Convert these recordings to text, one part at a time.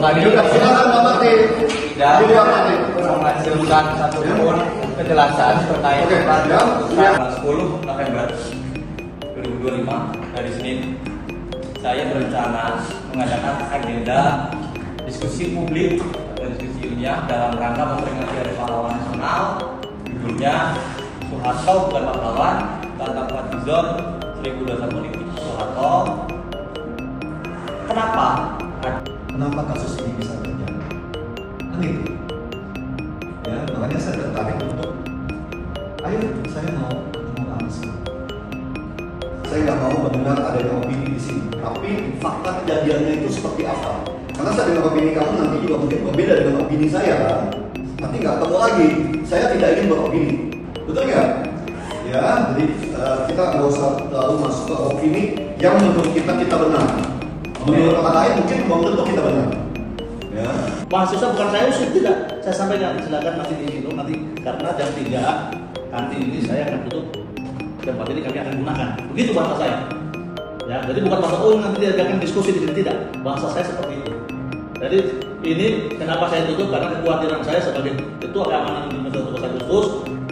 tadi silakan Pak Martin. tidak menghasilkan satupun kejelasan terkait tanggal 10 November 2025 hari Senin. Saya berencana mengadakan agenda diskusi publik atau diskusi ilmiah dalam rangka memperingati Hari Pahlawan Nasional. Judulnya Soeharto bukan pahlawan, tentang Partizon 1021 politik Soeharto. Kenapa kasus ini bisa terjadi? Kan itu. Ya, makanya saya tertarik untuk ayo saya mau ketemu langsung. Saya nggak mau mendengar adanya opini di sini, tapi fakta kejadiannya itu seperti apa? Karena saya dengar opini kamu nanti juga mungkin berbeda dengan opini saya kan? Nanti nggak ketemu lagi. Saya tidak ingin beropini, betul nggak? Ya, jadi kita nggak usah terlalu masuk ke opini yang menurut kita benar. Menurut orang lain mungkin belum tentu kita benar. Ya. Mahasiswa bukan saya usir, tidak. Saya sampaikan, silakan nanti diminum nanti karena jam 3 kantin ini saya akan tutup. Tempat ini kami akan gunakan. Begitu bahasa saya. Ya, jadi bukan bahasa nanti diadakan diskusi di sini, tidak. Bahasa saya seperti itu. Jadi ini kenapa saya tutup, karena kekhawatiran saya sebagai ketua keamanan di Masjid Agustus,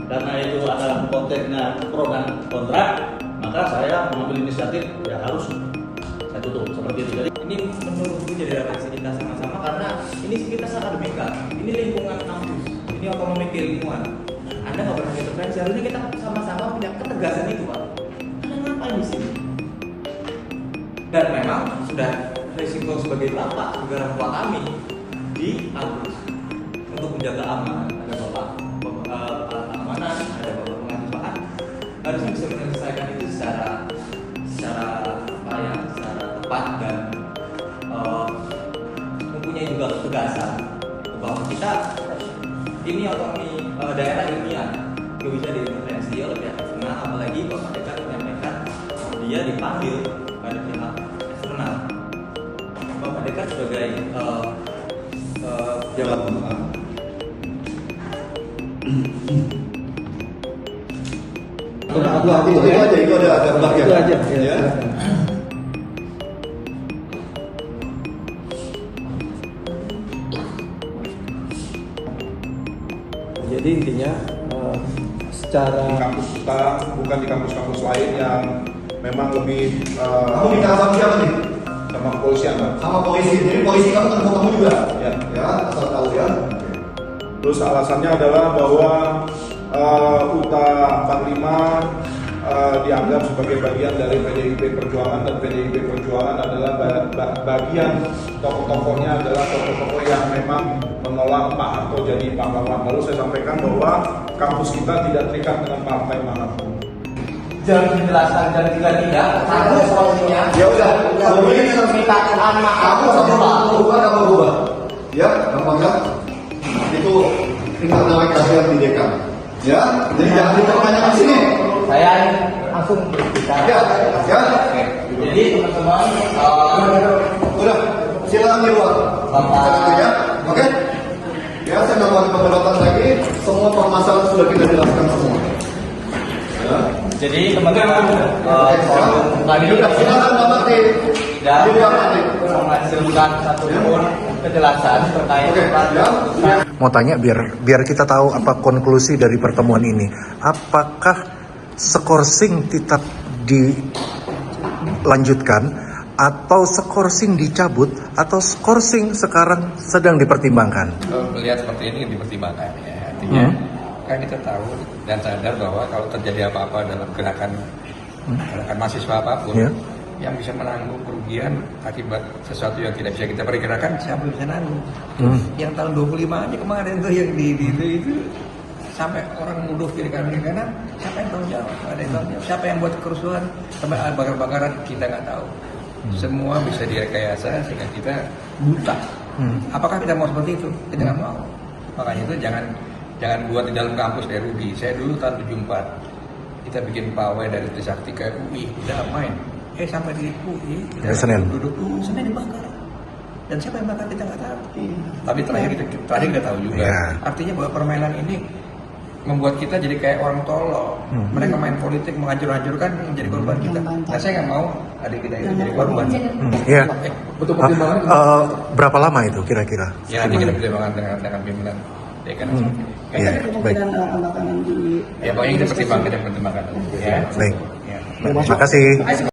karena itu adalah konteksnya pro dan kontra, maka saya mengambil inisiatif ya harus saya tutup seperti itu. Jadi ini menurutku jadi refleksi kita sama-sama karena ini sekitar akademika, ini lingkungan kampus, ini otonomi keilmuan. Anda nggak pernah intervensi, harusnya kita sama-sama punya ketegasan itu, Pak. Anda ngapain di sini? Dan memang sudah risiko sebagai bapak, sebagai orang tua kami di kampus untuk menjaga aman. Ada bapak keamanan, ada bapak pengasuhan, harusnya bisa menyelesaikan itu secara apa ya, secara tepat dan mempunyai juga ketegasan bahwa kita ini otonomi daerah ilmiah nggak bisa diintervensi oleh pihak eksternal, apalagi Bapak Dekan menyampaikan dia dipanggil oleh pihak eksternal. Bapak Dekan sebagai jabatan itu ada bagian. itu aja. Ya. Jadi intinya secara di kampus kita, bukan di kampus-kampus lain yang memang lebih Kamu bicara sama siapa nih? sama kepolisian, Pak. Sama polisi. Jadi polisi kamu ketemu kamu juga. Ya. Ya, asal tahu ya. Terus alasannya adalah bahwa UTA 45 dianggap sebagai bagian dari PDIP Perjuangan, dan PDIP Perjuangan adalah bagian tokoh-tokohnya adalah tokoh-tokoh yang memang menolak Pak Harto jadi pahlawan. Lalu saya sampaikan bahwa kampus kita tidak terikat dengan partai manapun. jangan dijelaskan dan juga tidak. Aku solusinya. Ya udah, Ini permintaan maaf. kamu berubah. Ya, gampang ya. Itu tingkat naik kasihan di dekan. Ya, jadi jangan dipertanyakan di sini. Saya langsung berbicara. Ya. Jadi teman-teman, Udah, silakan di luar. Bapak. Ya, oke? Ya, saya nggak mau pembelotan lagi. Semua permasalahan sudah kita jelaskan semua. Ya. jadi teman-teman, forum tadi Silakan Pak Martin. tidak Di luar Martin. menghasilkan satupun kejelasan terkait Oke, ya. Mau tanya biar kita tahu apa konklusi dari pertemuan ini. Apakah skorsing tetap dilanjutkan atau skorsing dicabut atau skorsing sekarang sedang dipertimbangkan? Melihat seperti ini dipertimbangkan ya. Artinya kan kita tahu dan sadar bahwa kalau terjadi apa-apa dalam gerakan mahasiswa apapun, Ya. yang bisa menanggung kerugian akibat sesuatu yang tidak bisa kita perkirakan, siapa yang bisa nanggung? Yang tahun 25 aja kemarin tuh yang di itu sampai orang nuduh kiri kanan, siapa yang tanggung jawab? Ada yang tanggung jawab. Siapa yang buat kerusuhan sampai bakar-bakaran, kita nggak tahu. Semua bisa direkayasa sehingga kita buta. Apakah kita mau seperti itu? Kita nggak mau. Makanya itu jangan buat di dalam kampus kayak rugi. Saya dulu tahun 74 kita bikin pawai dari Trisakti ke UI, tidak main. Sampai di UI, Ya, Senin. duduk Senin dibakar. Dan siapa yang bakar kita nggak tahu. Tapi terakhir kita tahu juga. Ya. Artinya bahwa permainan ini membuat kita jadi kayak orang tolol. Mereka main politik menghancur-hancurkan yang jadi korban kita. Nah, saya nggak mau adik kita itu jadi korban. Iya. Betul pertimbangan. Berapa lama itu kira-kira? Ya nanti kita pertimbangkan dengan pimpinan dekan. Iya, baik. Ya pokoknya kita pertimbangkan. Ya. Baik. Ya. Terima kasih.